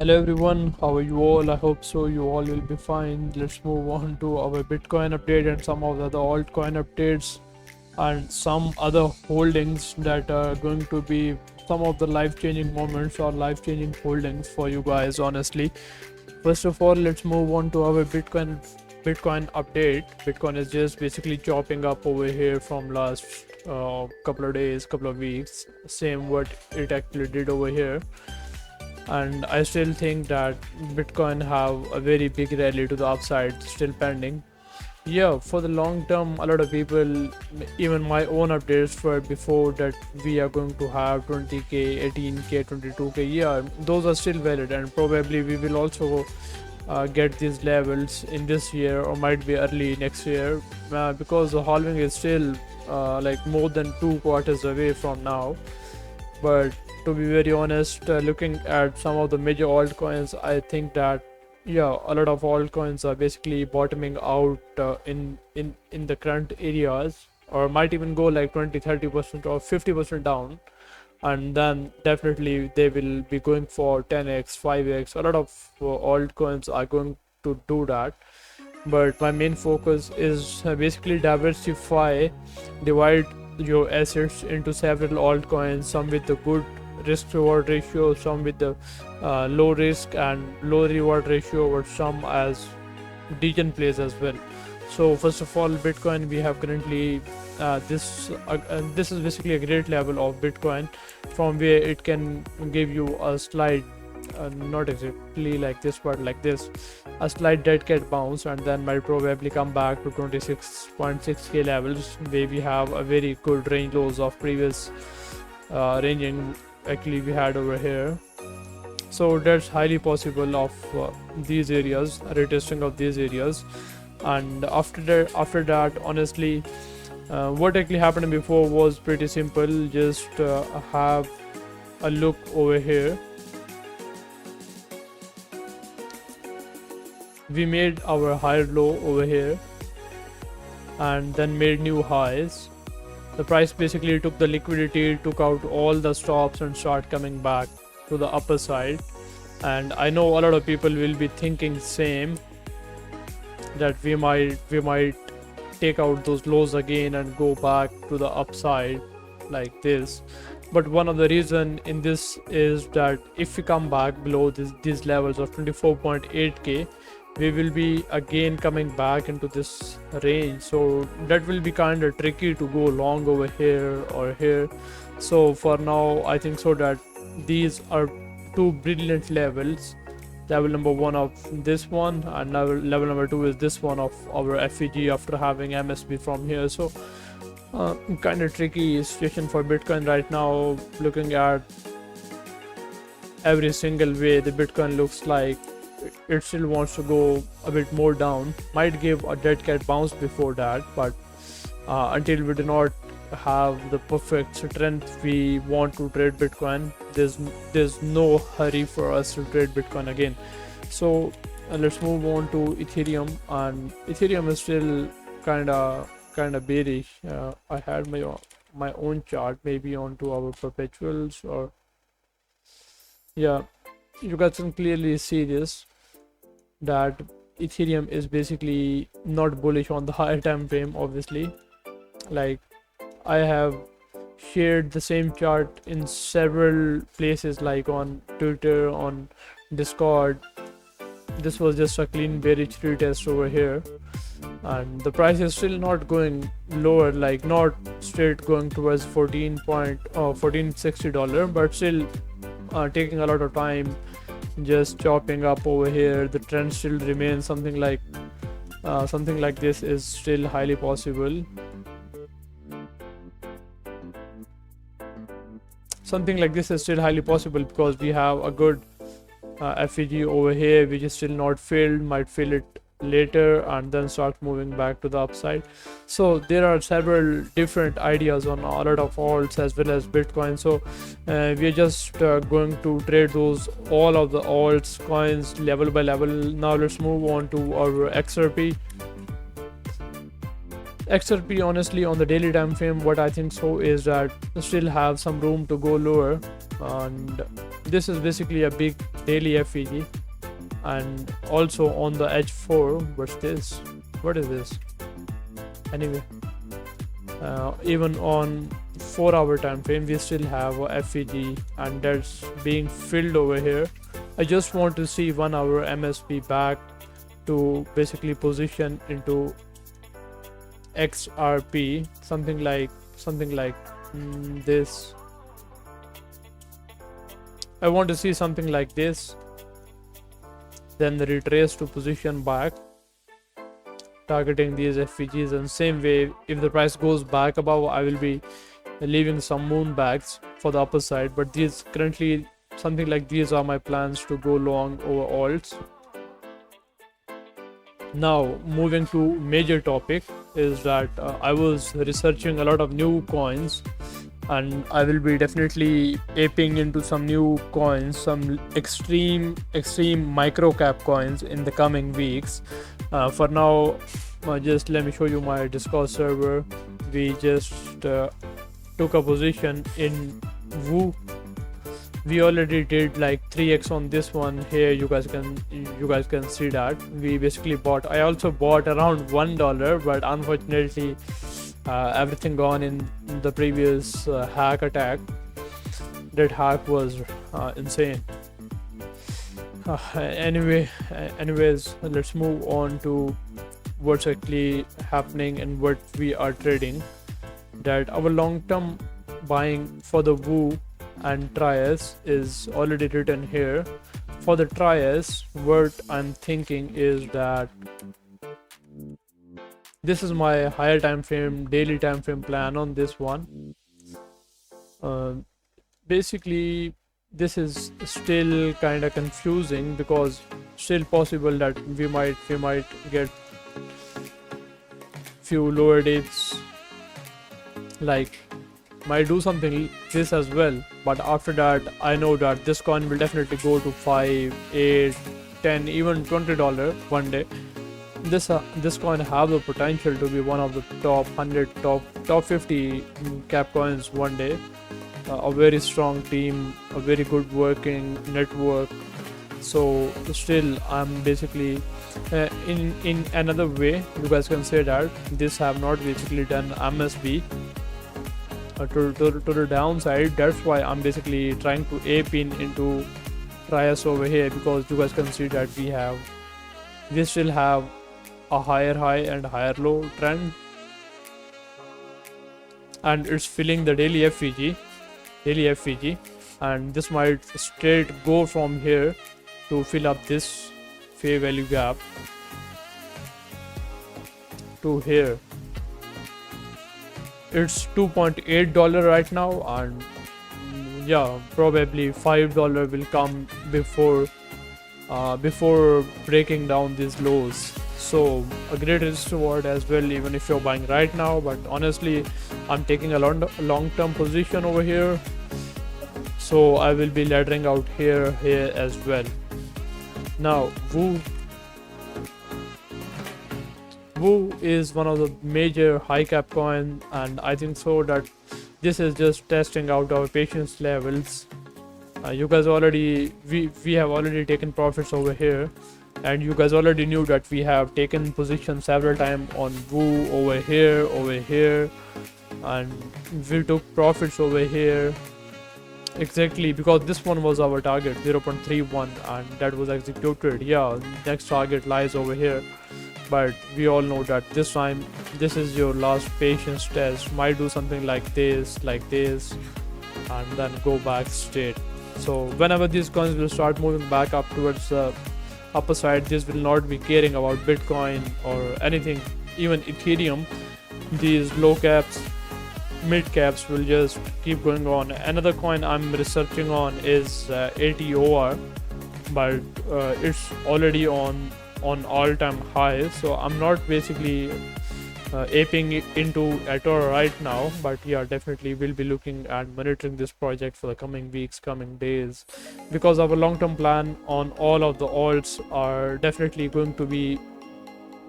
Hello everyone, how are you all? I hope so. You all will be fine. Let's move on to our Bitcoin update and some of the other altcoin updates and some other holdings that are going to be some of the life-changing moments or life-changing holdings for you guys. Honestly, first of all, let's move on to our Bitcoin update. Bitcoin is just basically chopping up over here from last couple of days, couple of weeks. Same what it actually did over here, and I still think that Bitcoin have a very big rally to the upside still pending. Yeah, for the long term, a lot of people, even my own updates were before that we are going to have 20k, 18k, 22k. Yeah, those are still valid, and probably we will also get these levels in this year or might be early next year, because the halving is still like more than 2 quarters away from now. But to be very honest, looking at some of the major altcoins, I think that yeah, a lot of altcoins are basically bottoming out in the current areas, or might even go like 20, 30% or 50% down, and then definitely they will be going for 10x, 5x. A lot of altcoins are going to do that, but my main focus is basically diversify, divide your assets into several altcoins, some with the good risk reward ratio, some with the low risk and low reward ratio, or some as degen plays as well. So first of all, Bitcoin, we have currently this is basically a great level of Bitcoin from where it can give you a slight not exactly like this, but like this, a slight dead cat bounce, and then might probably come back to 26.6k levels, where we have a very good range lows of previous ranging actually we had over here. So that's highly possible of these areas, retesting of these areas. And after that, honestly, what actually happened before was pretty simple. Just have a look over here. We made our higher low over here and then made new highs. The price basically took the liquidity, took out all the stops and start coming back to the upper side. And I know a lot of people will be thinking same, that we might take out those lows again and go back to the upside like this. But one of the reason in this is that if we come back below these levels of 24.8k, we will be again coming back into this range, so that will be kind of tricky to go long over here or here. So for now, I think so that these are two brilliant levels. Level number one of this one, and level number two is this one of our FEG after having MSB from here. So kind of tricky situation for Bitcoin right now. Looking at every single way the Bitcoin looks like, it still wants to go a bit more down, might give a dead cat bounce before that, but until we do not have the perfect strength we want to trade Bitcoin, there's no hurry for us to trade Bitcoin again. So let's move on to Ethereum, and Ethereum is still kind of bearish. I had my own chart maybe onto our perpetuals, or yeah, you guys can clearly see this, that Ethereum is basically not bullish on the higher time frame. Obviously, like I have shared the same chart in several places, like on Twitter, on Discord. This was just a clean bearish retest over here, and the price is still not going lower, like not straight going towards $14.60, but still taking a lot of time, just chopping up over here. The trend still remains something like this is still highly possible. Something like this is still highly possible because we have a good FEG over here, which is still not filled, might fill it later and then start moving back to the upside. So there are several different ideas on a lot of alts as well as Bitcoin. So we are just going to trade those all of the alts coins level by level. Now let's move on to our XRP. Honestly, on the daily time frame, what I think so is that still have some room to go lower. and this is basically a big daily FEG. And also on the H4, what's this? What is this? Anyway, even on 4-hour time frame, we still have a FEG, and that's being filled over here. I just want to see 1 hour MSP back to basically position into XRP, something like this. I want to see something like this, then retrace to position back, targeting these FPGs. And same way, if the price goes back above, I will be leaving some moon bags for the upper side. But these currently, something like these are my plans to go long over alts. Now moving to major topic is that I was researching a lot of new coins, and I will be definitely aping into some new coins, some extreme micro cap coins in the coming weeks. For now, just let me show you my Discord server. We just took a position in Woo. We already did like 3x on this one here. You guys can see that we basically bought. I also bought around $1, but unfortunately everything gone in the previous hack attack. That hack was insane. Anyways, let's move on to what's actually happening and what we are trading. That our long-term buying for the Woo and Trias is already written here. For the Trias, what I'm thinking is that this is my higher time frame, daily time frame plan on this one. Basically, this is still kind of confusing because still possible that we might get few lower dates, like might do something this as well. But after that, I know that this coin will definitely go to 5, 8, 10, even $20 one day. This coin have the potential to be one of the top 100, top 50 cap coins one day. A very strong team, a very good working network. So still, I'm basically in another way, you guys can say that this have not basically done MSB to the downside. That's why I'm basically trying to ape into Trias over here, because you guys can see that we still have a higher high and higher low trend, and it's filling the daily FVG, and this might straight go from here to fill up this fair value gap to here. It's $2.8 right now, and yeah, probably $5 will come before breaking down these lows. So a great risk reward as well, even if you're buying right now. But honestly, I'm taking a long-term position over here, so I will be laddering out here as well. Now Woo is one of the major high cap coin, and I think so that this is just testing out our patience levels. You guys already, we have already taken profits over here, and you guys already knew that we have taken position several times on Woo over here, and we took profits over here exactly because this one was our target 0.31, and that was executed. Yeah, next target lies over here, but we all know that this time this is your last patience test. Might do something like this, and then go back straight. So whenever these coins will start moving back up towards the upper side, this will not be caring about Bitcoin or anything, even Ethereum. These low caps, mid caps will just keep going on. Another coin I'm researching on is ATOR, but it's already on all-time high, so I'm not basically aping it into ATOR right now. But yeah, definitely we'll be looking at monitoring this project for the coming weeks, coming days, because our long-term plan on all of the alts are definitely going to be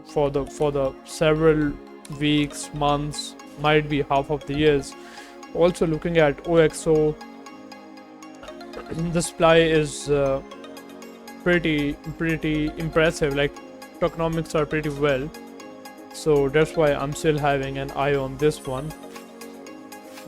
for the several weeks, months, might be half of the years. Also looking at OXO, the supply is pretty impressive. Like, tokenomics are pretty well, so that's why I'm still having an eye on this one.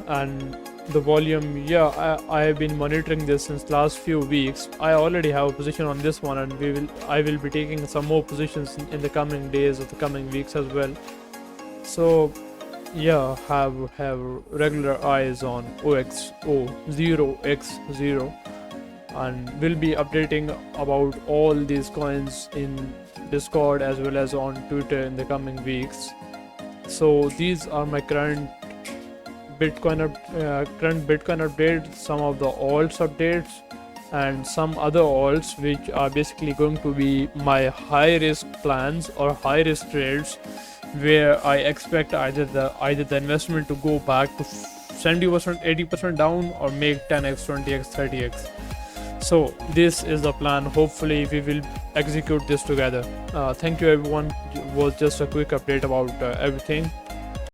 And the volume, yeah, I have been monitoring this since last few weeks. I already have a position on this one, and I will be taking some more positions in the coming days or the coming weeks as well. So yeah, have regular eyes on OXO 0x0, and we'll be updating about all these coins in Discord as well as on Twitter in the coming weeks. So these are my current Bitcoin updates, some of the alts updates, and some other alts which are basically going to be my high risk plans or high risk trades, where I expect either the investment to go back to 70%, 80% down, or make 10x, 20x, 30x. So this is the plan. Hopefully we will execute this together. Thank you everyone. It was just a quick update about everything.